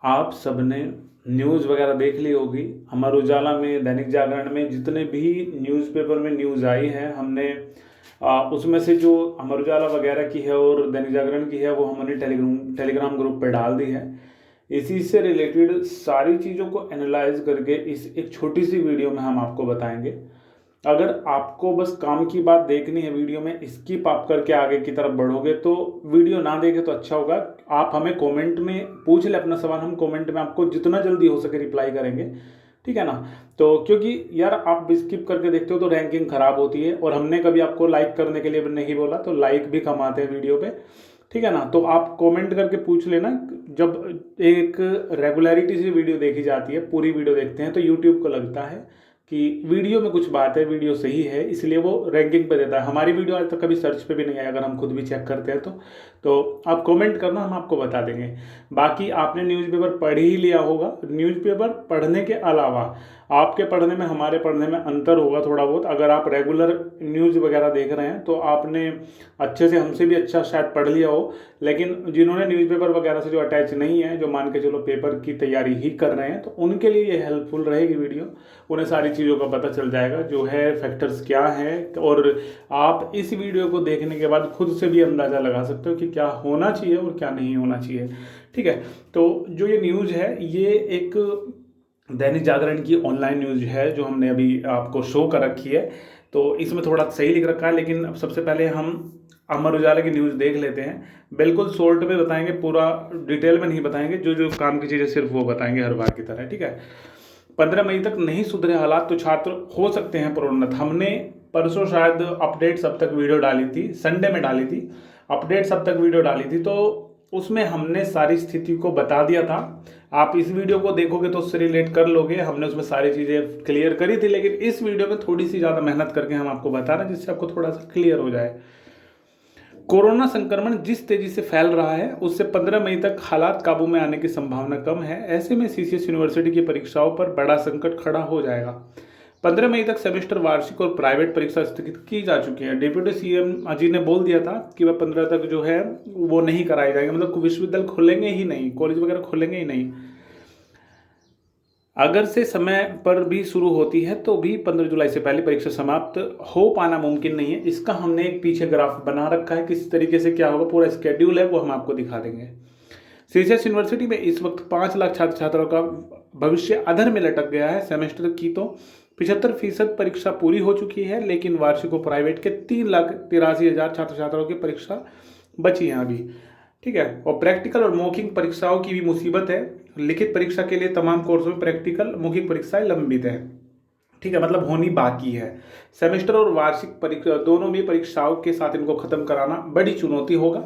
आप सबने न्यूज़ वगैरह देख ली होगी। अमर उजाला में, दैनिक जागरण में जितने भी न्यूज़पेपर में न्यूज़ आई है, हमने उसमें से जो अमर उजाला वगैरह की है और दैनिक जागरण की है वो हमने टेलीग्राम ग्रुप पे डाल दी है। इसी से रिलेटेड सारी चीज़ों को एनालाइज करके इस एक छोटी सी वीडियो में हम आपको बताएंगे। अगर आपको बस काम की बात देखनी है, वीडियो में स्किप आप करके आगे की तरफ बढ़ोगे तो वीडियो ना देखे तो अच्छा होगा। आप हमें कमेंट में पूछ ले अपना सवाल, हम कमेंट में आपको जितना जल्दी हो सके रिप्लाई करेंगे, ठीक है ना। तो क्योंकि यार आप स्किप करके देखते हो तो रैंकिंग खराब होती है, और हमने कभी आपको लाइक करने के लिए नहीं बोला, तो लाइक भी कम आते हैं वीडियो पे, ठीक है ना। तो आप कमेंट करके पूछ लेना। जब एक रेगुलरिटी से वीडियो देखी जाती है, पूरी वीडियो देखते हैं, तो यूट्यूब को लगता है कि वीडियो में कुछ बात है, वीडियो सही है, इसलिए वो रैंकिंग पे देता है। हमारी वीडियो आज तक कभी सर्च पे भी नहीं आई, अगर हम खुद भी चेक करते हैं तो आप कमेंट करना, हम आपको बता देंगे। बाकी आपने न्यूज़पेपर पढ़ ही लिया होगा। न्यूज़पेपर पढ़ने के अलावा आपके पढ़ने में हमारे पढ़ने में अंतर होगा थोड़ा बहुत। अगर आप रेगुलर न्यूज़ वगैरह देख रहे हैं तो आपने अच्छे से, हमसे भी अच्छा शायद पढ़ लिया हो, लेकिन जिन्होंने न्यूज़पेपर वगैरह से जो अटैच नहीं है, जो मान के चलो पेपर की तैयारी ही कर रहे हैं, तो उनके लिए ये हेल्पफुल रहेगी वीडियो। उन्हें सारी चीज़ों का पता चल जाएगा, जो है फैक्टर्स क्या हैं, और आप इस वीडियो को देखने के बाद खुद से भी अंदाज़ा लगा सकते हो कि क्या होना चाहिए और क्या नहीं होना चाहिए, ठीक है। तो जो ये न्यूज़ है, ये एक दैनिक जागरण की ऑनलाइन न्यूज़ है जो हमने अभी आपको शो कर रखी है। तो इसमें थोड़ा सही लिख रखा है, लेकिन अब सबसे पहले हम अमर उजाला की न्यूज़ देख लेते हैं। बिल्कुल शॉर्ट में बताएंगे, पूरा डिटेल में नहीं बताएंगे, जो जो काम की चीज़ें सिर्फ वो बताएंगे हर बार की तरह, ठीक है। 15 मई तक नहीं सुधरे हालात तो छात्र हो सकते हैं प्रोन्नत। हमने परसों शायद अपडेट्स अब तक वीडियो डाली थी, संडे में डाली थी, अपडेट्स अब तक वीडियो डाली थी, तो उसमें हमने सारी स्थिति को बता दिया था। आप इस वीडियो को देखोगे तो उससे रिलेट कर लोगे, हमने उसमें सारी चीज़ें क्लियर करी थी, लेकिन इस वीडियो में थोड़ी सी ज़्यादा मेहनत करके हम आपको बता रहे हैं, जिससे आपको थोड़ा सा क्लियर हो जाए। कोरोना संक्रमण जिस तेजी से फैल रहा है, उससे 15 मई तक हालात काबू में आने की संभावना कम है। ऐसे में सीसीएस यूनिवर्सिटी की परीक्षाओं पर बड़ा संकट खड़ा हो जाएगा। 15 मई तक सेमेस्टर, वार्षिक और प्राइवेट परीक्षा स्थगित की जा चुकी है। डिप्टी सीएम अजी ने बोल दिया था कि वह 15 तक जो है वो नहीं कराई जाएगी, मतलब विश्वविद्यालय खुलेंगे ही नहीं, कॉलेज वगैरह खुलेंगे ही नहीं। अगर से समय पर भी शुरू होती है तो भी 15 जुलाई से पहले परीक्षा समाप्त हो पाना मुमकिन नहीं है। इसका हमने एक पीछे ग्राफ बना रखा है, किस तरीके से क्या होगा, पूरा स्केड्यूल है, वो हम आपको दिखा देंगे। सीसीएस यूनिवर्सिटी में इस वक्त 5 लाख छात्र छात्राओं का भविष्य अधर में लटक गया है। सेमेस्टर की तो 75% परीक्षा पूरी हो चुकी है, लेकिन वार्षिक और प्राइवेट के 3,83,000 छात्र छात्राओं की परीक्षा बची है अभी, ठीक है। और प्रैक्टिकल और मौखिक परीक्षाओं की भी मुसीबत है। लिखित परीक्षा के लिए तमाम कोर्सों में प्रैक्टिकल मौखिक परीक्षाएं लंबित है, ठीक है, मतलब होनी बाकी है। सेमेस्टर और वार्षिक परीक्षा दोनों भी परीक्षाओं के साथ इनको खत्म कराना बड़ी चुनौती होगा।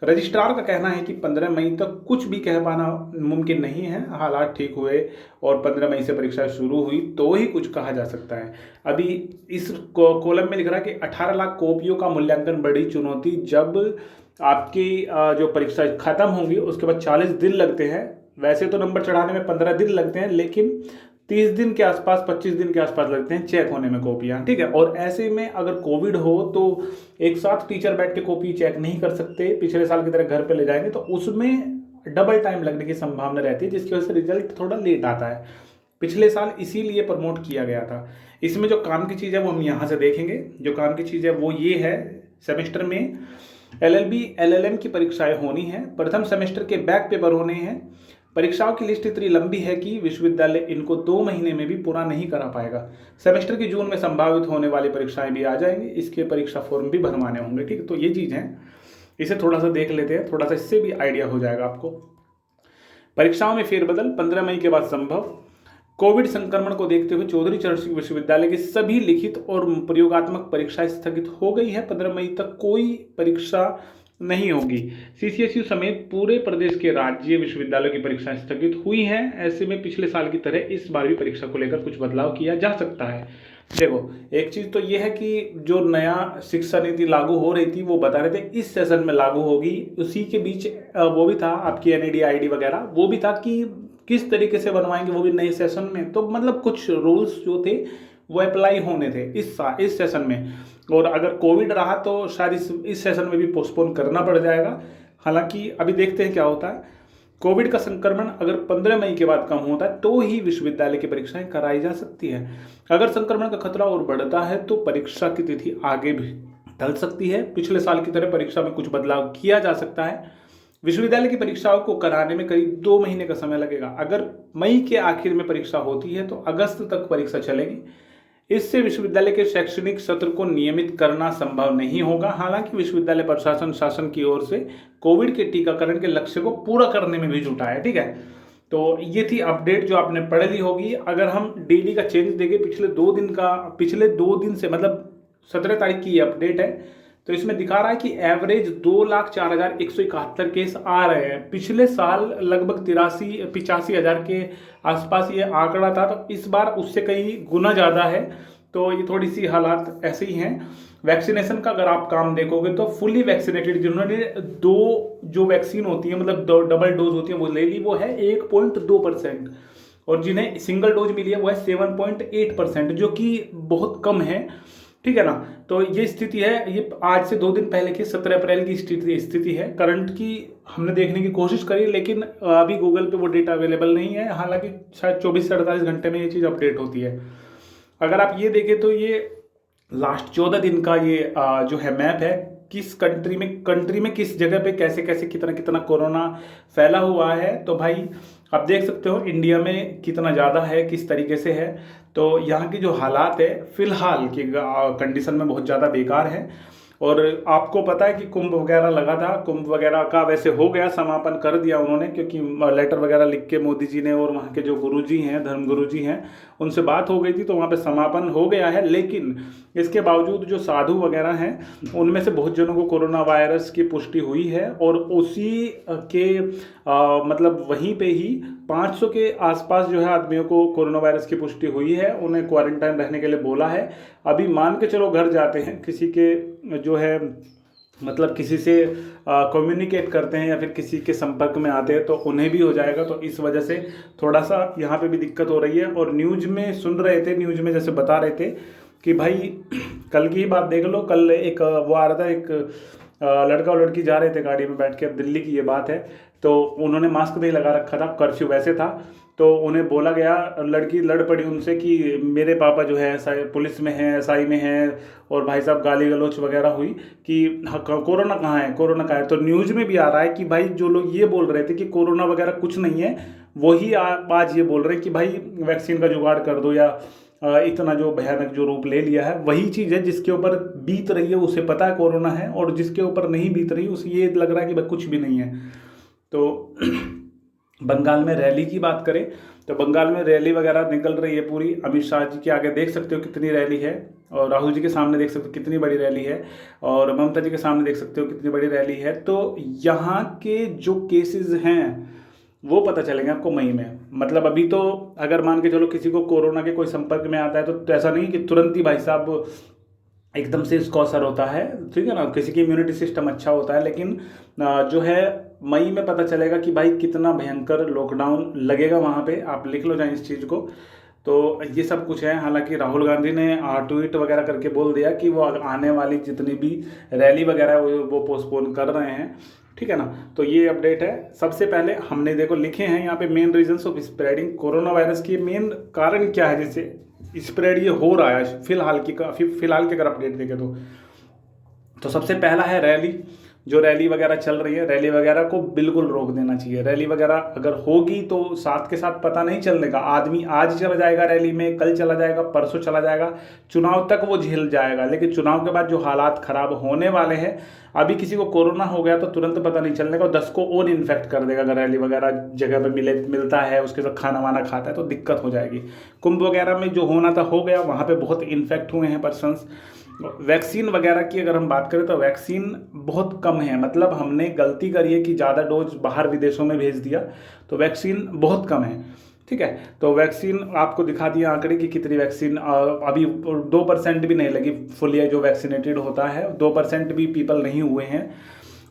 रजिस्ट्रार का कहना है कि 15 मई तक कुछ भी कह पाना मुमकिन नहीं है। हालात ठीक हुए और 15 मई से परीक्षा शुरू हुई तो ही कुछ कहा जा सकता है। अभी इस कॉलम में लिख रहा है कि 18 लाख कॉपियों का मूल्यांकन बड़ी चुनौती। जब आपकी जो परीक्षा खत्म होंगी उसके बाद 40 दिन लगते हैं। वैसे तो नंबर चढ़ाने में 15 दिन लगते हैं, लेकिन 30 दिन के आसपास, 25 दिन के आसपास लगते हैं चेक होने में कॉपियाँ, ठीक है। और ऐसे में अगर कोविड हो तो एक साथ टीचर बैठ के कॉपी चेक नहीं कर सकते, पिछले साल की तरह घर पे ले जाएंगे तो उसमें डबल टाइम लगने की संभावना रहती है, जिसकी वजह से रिजल्ट थोड़ा लेट आता है। पिछले साल इसीलिए प्रमोट किया गया था। इसमें जो काम की चीज़ है वो हम यहाँ से देखेंगे। जो काम की चीज़ है वो ये है, सेमेस्टर में एलएलबी एलएलएम की परीक्षाएं होनी है। प्रथम सेमेस्टर के बैक पेपर होने हैं। परीक्षाओं की लिस्ट इतनी लंबी है कि विश्वविद्यालय इनको 2 महीने में भी पूरा नहीं करा पाएगा। सेमेस्टर की जून में संभावित होने वाली परीक्षाएं भी आ जाएंगी, इसके परीक्षा फॉर्म भी भरवाने होंगे, ठीक है। तो ये चीज़ है, इसे थोड़ा सा देख लेते हैं, थोड़ा सा इससे भी आइडिया हो जाएगा आपको। परीक्षाओं में फेरबदल 15 मई के बाद संभव। कोविड संक्रमण को देखते हुए चौधरी चरण सिंह विश्वविद्यालय की सभी लिखित और प्रयोगात्मक परीक्षाएं स्थगित हो गई है। 15 मई तक कोई परीक्षा नहीं होगी। सीसीएसयू समेत पूरे प्रदेश के राज्य विश्वविद्यालयों की परीक्षाएं स्थगित हुई हैं। ऐसे में पिछले साल की तरह इस बार भी परीक्षा को लेकर कुछ बदलाव किया जा सकता है। देखो, एक चीज़ तो ये है कि जो नया शिक्षा नीति लागू हो रही थी वो बता रहे थे इस सेशन में लागू होगी। उसी के बीच वो भी था, आपकी एनईडी आईडी वगैरह वो भी था कि किस तरीके से बनवाएंगे, वो भी नए सेशन में। तो मतलब कुछ रूल्स जो थे वो अप्लाई होने थे इस सेशन में, और अगर कोविड रहा तो शायद इस सेशन में भी पोस्टपोन करना पड़ जाएगा। हालांकि अभी देखते हैं क्या होता है। कोविड का संक्रमण अगर 15 मई के बाद कम होता है तो ही विश्वविद्यालय की परीक्षाएं कराई जा सकती है। अगर संक्रमण का खतरा और बढ़ता है तो परीक्षा की तिथि आगे भी टल सकती है। पिछले साल की तरह परीक्षा में कुछ बदलाव किया जा सकता है। विश्वविद्यालय की परीक्षाओं को कराने में करीब 2 महीने का समय लगेगा। अगर मई के आखिर में परीक्षा होती है तो अगस्त तक परीक्षा चलेगी। इससे विश्वविद्यालय के शैक्षणिक सत्र को नियमित करना संभव नहीं होगा। हालांकि विश्वविद्यालय प्रशासन शासन की ओर से कोविड के टीकाकरण के लक्ष्य को पूरा करने में भी जुटा है। ठीक है, तो ये थी अपडेट जो आपने पढ़ ली होगी। अगर हम डेली का चेंज देखें पिछले 2 दिन से, मतलब 17 तारीख की ये अपडेट है, तो इसमें दिखा रहा है कि एवरेज 2,04,171 केस आ रहे हैं। पिछले साल लगभग 85,000 के आसपास ये आंकड़ा था, तो इस बार उससे कई गुना ज़्यादा है। तो ये थोड़ी सी हालात ऐसे ही हैं। वैक्सीनेशन का अगर आप काम देखोगे तो फुली वैक्सीनेटेड जिन्होंने 2 जो वैक्सीन होती है, मतलब डबल डोज होती है, वो ले ली, वो है 1.2%, और जिन्हें सिंगल डोज मिली है वो है 7.8%, जो कि बहुत कम है। ठीक है ना, तो ये स्थिति है। ये आज से 2 दिन पहले की 17 अप्रैल की स्थिति है करंट की। हमने देखने की कोशिश करी, लेकिन अभी गूगल पे वो डेटा अवेलेबल नहीं है। हालांकि शायद 24 से 48 घंटे में ये चीज़ अपडेट होती है। अगर आप ये देखें तो ये लास्ट 14 दिन का ये जो है मैप है, किस कंट्री में किस जगह पे कैसे कैसे कितना कोरोना फैला हुआ है। तो भाई आप देख सकते हो इंडिया में कितना ज़्यादा है, किस तरीके से है। तो यहाँ की जो हालात है फिलहाल की कंडीशन में बहुत ज़्यादा बेकार है। और आपको पता है कि कुंभ वगैरह लगा था, कुंभ वगैरह का वैसे हो गया, समापन कर दिया उन्होंने, क्योंकि लेटर वगैरह लिख के मोदी जी ने और वहाँ के जो गुरुजी हैं, धर्म गुरुजी हैं, उनसे बात हो गई थी, तो वहाँ पे समापन हो गया है। लेकिन इसके बावजूद जो साधु वगैरह हैं उनमें से बहुत जनों को कोरोना वायरस की पुष्टि हुई है, और उसी के मतलब वहीं पे ही 500 के आसपास जो है आदमियों को कोरोना वायरस की पुष्टि हुई है। उन्हें क्वारंटाइन रहने के लिए बोला है। अभी मान के चलो घर जाते हैं, किसी के जो है मतलब किसी से कम्युनिकेट करते हैं या फिर किसी के संपर्क में आते हैं तो उन्हें भी हो जाएगा। तो इस वजह से थोड़ा सा यहाँ पे भी दिक्कत हो रही है। और न्यूज़ में सुन रहे थे, न्यूज़ में जैसे बता रहे थे कि भाई कल की ही बात देख लो, कल एक वो आ रहा था, एक लड़का और लड़की जा रहे थे गाड़ी में बैठ के, अब दिल्ली की ये बात है, तो उन्होंने मास्क नहीं लगा रखा था, कर्फ्यू वैसे था, तो उन्हें बोला गया, लड़की लड़ पड़ी उनसे कि मेरे पापा जो है पुलिस में हैं, एसआई में हैं, और भाई साहब गाली गलौच वगैरह हुई कि कोरोना कहाँ है, कोरोना कहाँ है। तो न्यूज़ में भी आ रहा है कि भाई जो लोग ये बोल रहे थे कि कोरोना वगैरह कुछ नहीं है, वही आज ये बोल रहे हैं कि भाई वैक्सीन का जुगाड़ कर दो, या इतना जो भयानक जो रूप ले लिया है। वही चीज़ है, जिसके ऊपर बीत रही है उसे पता है कोरोना है, और जिसके ऊपर नहीं बीत रही उसे ये लग रहा है कि भाई कुछ भी नहीं है। तो बंगाल में रैली की बात करें तो बंगाल में रैली वगैरह निकल रही है पूरी। अमित शाह जी के आगे देख सकते हो कितनी रैली है, और राहुल जी के सामने देख सकते हो कितनी बड़ी रैली है, और ममता जी के सामने देख सकते हो कितनी बड़ी रैली है। तो यहाँ के जो केसेस हैं वो पता चलेंगे आपको मई में। मतलब अभी तो अगर मान के चलो किसी को कोरोना के कोई संपर्क में आता है तो ऐसा नहीं कि तुरंत ही भाई साहब एकदम से इसको असर होता है, ठीक है ना, किसी की इम्यूनिटी सिस्टम अच्छा होता है। लेकिन जो है मई में पता चलेगा कि भाई कितना भयंकर लॉकडाउन लगेगा वहाँ पे। आप लिख लो चाहे इस चीज़ को। तो ये सब कुछ है। हालांकि राहुल गांधी ने ट्वीट वगैरह करके बोल दिया कि वो आने वाली जितनी भी रैली वगैरह वो पोस्टपोन कर रहे हैं, ठीक है ना। तो ये अपडेट है। सबसे पहले हमने देखो लिखे हैं यहाँ पे main reasons of spreading corona virus की, मेन कारण क्या है जिससे स्प्रेड ये हो रहा है फिलहाल की अगर अपडेट देखें तो सबसे पहला है रैली। जो रैली वगैरह चल रही है, रैली वगैरह को बिल्कुल रोक देना चाहिए। रैली वगैरह अगर होगी तो साथ के साथ पता नहीं चलने का, आदमी आज चला जाएगा रैली में, कल चला जाएगा, परसों चला जाएगा, चुनाव तक वो झेल जाएगा। लेकिन चुनाव के बाद जो हालात खराब होने वाले हैं, अभी किसी को कोरोना हो गया तो तुरंत पता नहीं चलने का, 10 को और इन्फेक्ट कर देगा। अगर रैली वगैरह जगह पर मिलता है, उसके साथ खाना वाना खाता है तो दिक्कत हो जाएगी। कुंभ वगैरह में जो होना था हो गया, वहाँ पर बहुत इन्फेक्ट हुए हैं पर्सनस। वैक्सीन वगैरह की अगर हम बात करें तो वैक्सीन बहुत कम है। मतलब हमने गलती करी है कि ज़्यादा डोज बाहर विदेशों में भेज दिया, तो वैक्सीन बहुत कम है, ठीक है। तो वैक्सीन आपको दिखा दिया आंकड़े कि कितनी वैक्सीन अभी 2% भी नहीं लगी फुली जो वैक्सीनेटेड होता है, 2% भी पीपल नहीं हुए हैं।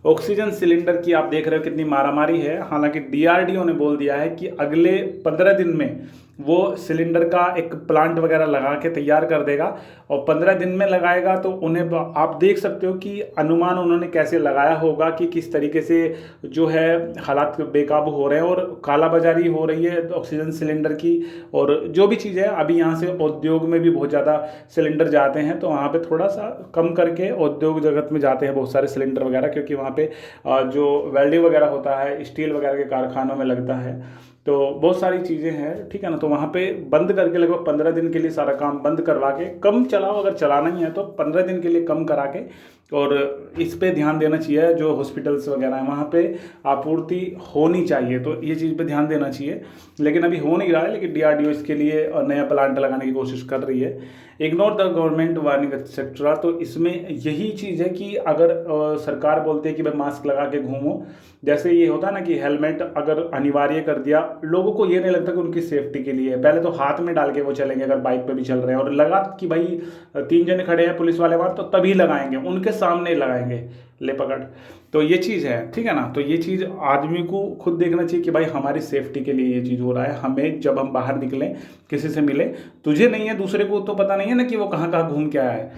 ऑक्सीजन सिलेंडर की आप देख रहे हो कितनी मारामारी है। हालांकि DRDO ने बोल दिया है कि अगले 15 दिन में वो सिलेंडर का एक प्लांट वगैरह लगा के तैयार कर देगा और 15 दिन में लगाएगा। तो उन्हें आप देख सकते हो कि अनुमान उन्होंने कैसे लगाया होगा कि किस तरीके से जो है हालात बेकाबू हो रहे हैं और कालाबाजारी हो रही है ऑक्सीजन सिलेंडर की। और जो भी चीज़ है अभी यहाँ से उद्योग में भी बहुत ज़्यादा सिलेंडर जाते हैं, तो वहाँ पे थोड़ा सा कम करके उद्योग जगत में जाते हैं बहुत सारे सिलेंडर वगैरह, क्योंकि वहाँ पे जो वेल्डिंग वगैरह होता है स्टील वगैरह के कारखानों में लगता है, तो बहुत सारी चीज़ें हैं, ठीक है ना। तो वहाँ पे बंद करके लगभग 15 दिन के लिए सारा काम बंद करवा के कम चलाओ, अगर चलाना ही है तो 15 दिन के लिए कम करा के, और इस पे ध्यान देना चाहिए। जो हॉस्पिटल्स वगैरह हैं वहाँ पे आपूर्ति होनी चाहिए, तो ये चीज़ पे ध्यान देना चाहिए। लेकिन अभी हो नहीं रहा है, लेकिन DRDO इसके लिए नया प्लांट लगाने की कोशिश कर रही है। Ignore the government warning etcetera, तो इसमें यही चीज़ है कि अगर सरकार बोलते है कि भाई मास्क लगा के घूमो, जैसे ये होता है ना कि हेलमेट अगर अनिवार्य कर दिया, लोगों को ये नहीं लगता कि उनकी सेफ्टी के लिए है, पहले तो हाथ में डाल के वो चलेंगे अगर बाइक पे भी चल रहे हैं, और लगा कि भाई 3 जने खड़े हैं पुलिस वाले वहाँ, तो तभी लगाएंगे, उनके सामने लगाएंगे ले पकड़। तो ये चीज़ है, ठीक है ना। तो ये चीज़ आदमी को खुद देखना चाहिए कि भाई हमारी सेफ्टी के लिए ये चीज़ हो रहा है। हमें जब हम बाहर निकलें किसी से मिले, तुझे नहीं है दूसरे को तो पता नहीं है ना कि वो कहाँ कहाँ घूम के आया है,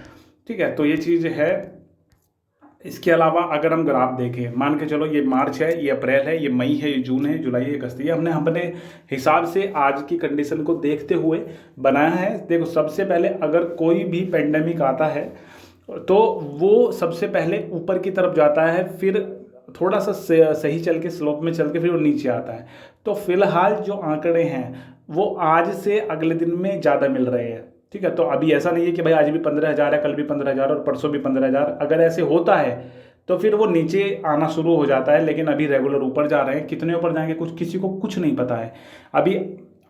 ठीक है। तो ये चीज़ है। इसके अलावा अगर हम ग्राफ देखें, मान के चलो ये मार्च है, ये अप्रैल है, ये मई है, ये जून है, जुलाई है, अगस्त है, हमने अपने हिसाब से आज की कंडीशन को देखते हुए बनाया है। देखो सबसे पहले अगर कोई भी पेंडेमिक आता है तो वो सबसे पहले ऊपर की तरफ जाता है, फिर थोड़ा सा सही चल के स्लोप में चल के फिर वो नीचे आता है। तो फिलहाल जो आंकड़े हैं वो आज से अगले दिन में ज़्यादा मिल रहे हैं, ठीक है। तो अभी ऐसा नहीं है कि भाई आज भी 15,000 है, कल भी 15,000 और परसों भी 15,000। अगर ऐसे होता है तो फिर वो नीचे आना शुरू हो जाता है, लेकिन अभी रेगुलर ऊपर जा रहे हैं। कितने ऊपर जाएंगे कुछ किसी को कुछ नहीं पता है। अभी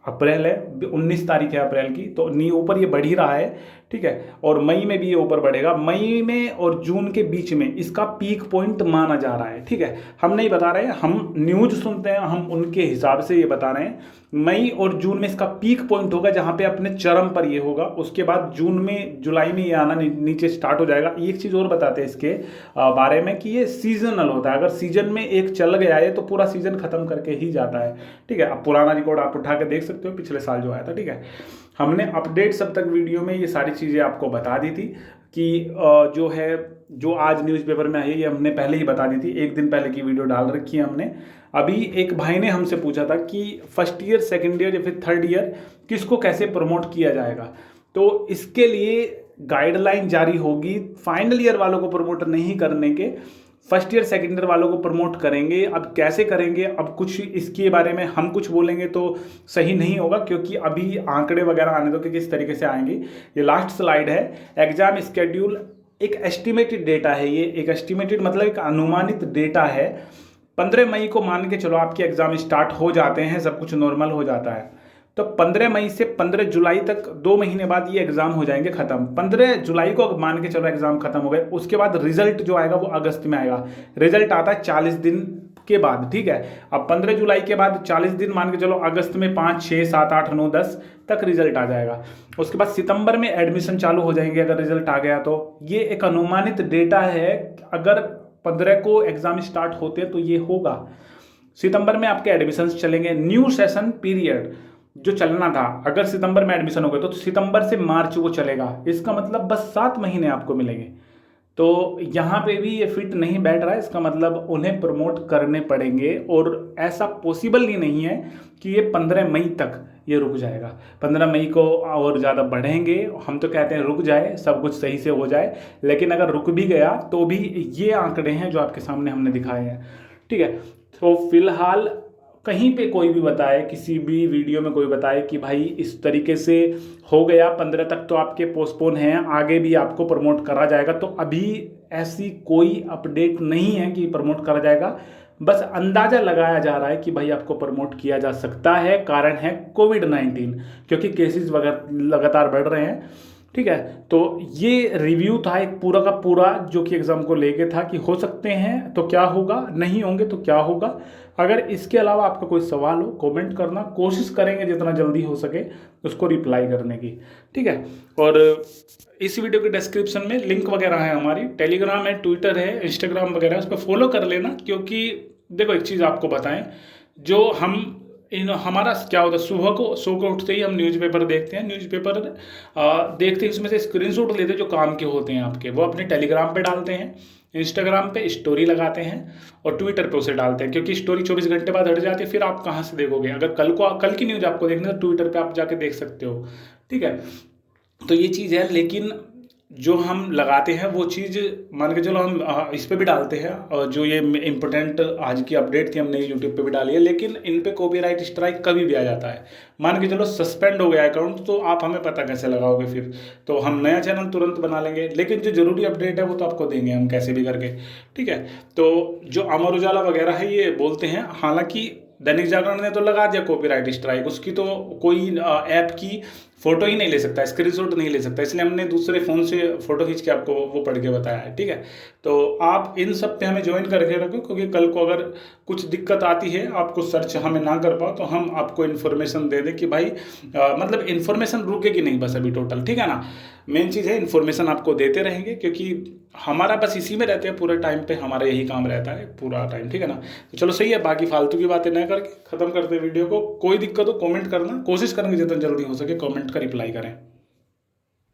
अप्रैल है, 19 तारीख है अप्रैल की, तो नी ऊपर ये बढ़ ही रहा है, ठीक है। और मई में भी ये ऊपर बढ़ेगा। मई में और जून के बीच में इसका पीक पॉइंट माना जा रहा है, ठीक है। हम नहीं बता रहे हैं, हम न्यूज़ सुनते हैं, हम उनके हिसाब से ये बता रहे हैं। मई और जून में इसका पीक पॉइंट होगा जहाँ पे अपने चरम पर ये होगा। उसके बाद जून में जुलाई में ये आना नीचे स्टार्ट हो जाएगा। एक चीज़ और बताते हैं इसके बारे में कि ये सीजनल होता है। अगर सीजन में एक चल गया है तो पूरा सीजन खत्म करके ही जाता है, ठीक है। अब पुराना रिकॉर्ड आप उठा के देख सकते हो, पिछले साल जो आया था, ठीक है। हमने अपडेट्स अब तक वीडियो में ये सारी चीज़ें आपको बता दी थी कि जो है जो आज न्यूज़पेपर में आई है ये हमने पहले ही बता दी थी, एक दिन पहले की वीडियो डाल रखी है हमने। अभी एक भाई ने हमसे पूछा था कि फर्स्ट ईयर, सेकंड ईयर या फिर थर्ड ईयर किसको कैसे प्रमोट किया जाएगा, तो इसके लिए गाइडलाइन जारी होगी। फाइनल ईयर वालों को प्रमोट नहीं करने के, फर्स्ट ईयर सेकेंड ईयर वालों को प्रमोट करेंगे। अब कैसे करेंगे, अब कुछ इसके बारे में हम कुछ बोलेंगे तो सही नहीं होगा, क्योंकि अभी आंकड़े वगैरह आने दो कि किस तरीके से आएंगे। ये लास्ट स्लाइड है, एग्जाम स्केड्यूल एक एस्टिमेटेड डेटा है। ये एक एस्टिमेटेड मतलब एक अनुमानित डेटा है। 15 मई को मान के चलो आपके एग्जाम स्टार्ट हो जाते हैं, सब कुछ नॉर्मल हो जाता है, तो 15 मई से 15 जुलाई तक 2 महीने बाद ये एग्जाम हो जाएंगे खत्म। 15 जुलाई को मान के चलो एग्जाम खत्म हो गए, उसके बाद रिजल्ट जो आएगा वो अगस्त में आएगा। रिजल्ट आता है 40 दिन के बाद, ठीक है। अब 15 जुलाई के बाद 40 दिन मान के चलो, अगस्त में 5, 6, 7, 8, 9, 10 तक रिजल्ट आ जाएगा। उसके बाद सितंबर में एडमिशन चालू हो जाएंगे अगर रिजल्ट आ गया तो। ये एक अनुमानित डेटा है, अगर 15 को एग्जाम स्टार्ट होते तो ये होगा। सितंबर में आपके एडमिशन्स चलेंगे। न्यू सेशन पीरियड जो चलना था, अगर सितंबर में एडमिशन हो गए तो सितंबर से मार्च वो चलेगा। इसका मतलब बस 7 महीने आपको मिलेंगे। तो यहाँ पे भी ये फिट नहीं बैठ रहा है, इसका मतलब उन्हें प्रमोट करने पड़ेंगे। और ऐसा पॉसिबल ही नहीं है कि ये 15 मई तक ये रुक जाएगा। 15 मई को और ज़्यादा बढ़ेंगे। हम तो कहते हैं रुक जाए, सब कुछ सही से हो जाए, लेकिन अगर रुक भी गया तो भी ये आंकड़े हैं जो आपके सामने हमने दिखाए हैं, ठीक है। तो फिलहाल कहीं पे कोई भी बताए, किसी भी वीडियो में कोई बताए कि भाई इस तरीके से हो गया, 15 तक तो आपके पोस्टपोन हैं, आगे भी आपको प्रमोट करा जाएगा, तो अभी ऐसी कोई अपडेट नहीं है कि प्रमोट करा जाएगा। बस अंदाज़ा लगाया जा रहा है कि भाई आपको प्रमोट किया जा सकता है। कारण है कोविड-19, क्योंकि केसेस लगातार बढ़ रहे हैं, ठीक है। तो ये रिव्यू था एक पूरा का पूरा जो कि एग्ज़ाम को लेके था कि हो सकते हैं तो क्या होगा, नहीं होंगे तो क्या होगा। अगर इसके अलावा आपका कोई सवाल हो कमेंट करना, कोशिश करेंगे जितना जल्दी हो सके उसको रिप्लाई करने की, ठीक है। और इस वीडियो के डिस्क्रिप्शन में लिंक वगैरह है, हमारी टेलीग्राम है, ट्विटर है, इंस्टाग्राम वगैरह, उस पर फॉलो कर लेना। क्योंकि देखो एक चीज़ आपको बताएं, जो हम इन हमारा क्या होता है, सुबह को सो के उठते ही हम न्यूज़पेपर देखते हैं। न्यूज़पेपर देखते ही उसमें से स्क्रीनशॉट लेते हैं जो काम के होते हैं आपके, वो अपने टेलीग्राम पे डालते हैं, इंस्टाग्राम पे स्टोरी लगाते हैं और ट्विटर पे उसे डालते हैं, क्योंकि स्टोरी 24 घंटे बाद हट जाती है, फिर आप कहाँ से देखोगे। अगर कल की न्यूज़ आपको देखनी है तो ट्विटर पे आप जाके देख सकते हो, ठीक है। तो ये चीज़ है, लेकिन जो हम लगाते हैं वो चीज़ मान के चलो हम इस पे भी डालते हैं, और जो ये इम्पोर्टेंट आज की अपडेट थी हमने यूट्यूब पे भी डाली है, लेकिन इन पे कॉपीराइट स्ट्राइक कभी भी आ जाता है। मान के चलो सस्पेंड हो गया अकाउंट, तो आप हमें पता कैसे लगाओगे फिर, तो हम नया चैनल तुरंत बना लेंगे, लेकिन जो जरूरी अपडेट है वो तो आपको देंगे हम कैसे भी करके, ठीक है। तो जो अमर उजाला वगैरह है ये बोलते हैं, हालांकि दैनिक जागरण ने तो लगा दिया कॉपीराइट स्ट्राइक, उसकी तो कोई ऐप की फोटो ही नहीं ले सकता, स्क्रीनशॉट नहीं ले सकता, इसलिए हमने दूसरे फ़ोन से फ़ोटो खींच के आपको वो पढ़ के बताया है, ठीक है। तो आप इन सब पे हमें ज्वाइन करके रखो, क्योंकि कल को अगर कुछ दिक्कत आती है, आपको सर्च हमें ना कर पाओ, तो हम आपको इन्फॉर्मेशन दे दें कि भाई मतलब इन्फॉर्मेशन रुकेगी नहीं बस अभी टोटल, ठीक है ना। मेन चीज़ है इन्फॉर्मेशन आपको देते रहेंगे, क्योंकि हमारा बस इसी में रहते हैं पूरे टाइम पे, हमारा यही काम रहता है पूरा टाइम, ठीक है ना। तो चलो सही है, बाकी फालतू की बातें न करके ख़त्म करते हैं वीडियो को। कोई दिक्कत हो कमेंट करना, कोशिश करेंगे जितना जल्दी हो सके कमेंट का रिप्लाई करें।